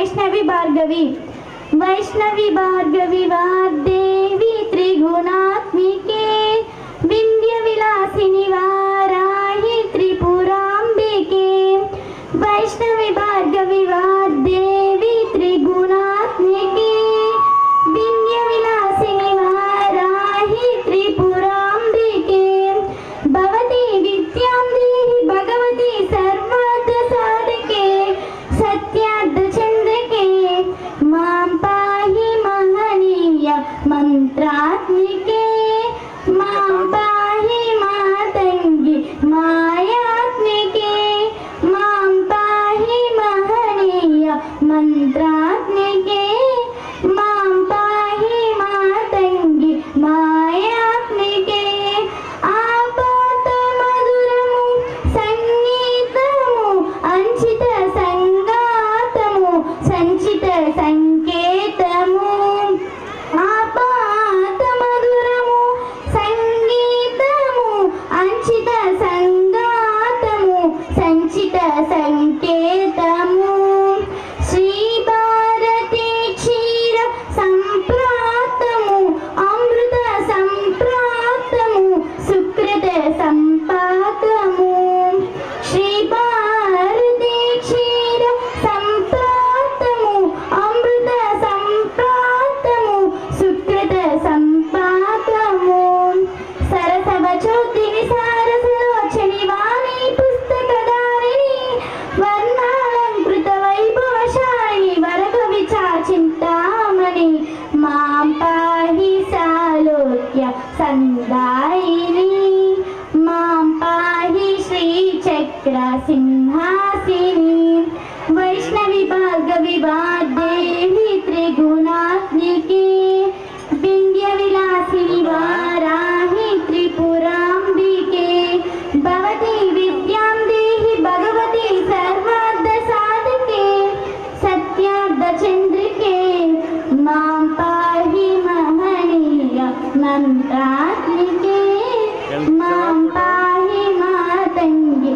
वैष्णवी भार्गवी वैष्णवी भार्गवी वाग्देवी त्रिगुणात्मिके विंध्य विलासिनी वाराहि त्रिपुरांबिके वैष्णवी भार्गवी वाग्देवी त्रिगुणात्मिके विंध्य विलासिनी वाराहि त्रिपुरांबिके भवती विद्यां देहि भगवती सर्वार्थ साधके सत्यार्थ चंद्रके मां पाहि महनीय मंत्रात्मिके मां पाहि मातंगी मायात्मिके मां पाहि महनीय मंत्रात्मिके मां पाहि मातंगी मायात्मिके आपात मधुरमु संगीतमु अंचित संगातमु संचित संकेतमु आपात मधुरमु संगीतमु अंचित संगातमु संचित संकेतमु श्री भारती क्षीर संप्रातमु अमृत संप्रातमु सुकृत संपातमु श्री भारती क्षीर संप्रातमु अमृत संप्रातमु सुकृत संपातमु सरसवचोदिनि सारसलोचनि वाणी पुस्तकधारिणि वर्णालंकृत वैभवशालिनि वरकविचाचिन्तामणि मां पाहि सालोक्य संदायिनी मां पाहि श्रीचक्र सिंहासिनी वैष्णवी भार्गवी वाग्देवी त्रिगुणात्मिके विंध्य विलासिनी वाराहि त्रिपुरांबिके भवती विद्यां देहि भगवती सर्वार्थ साधके सत्यार्थ चंद्रिके मां पाहि महनीय मंत्रात्मिके मां पाहि मातंगी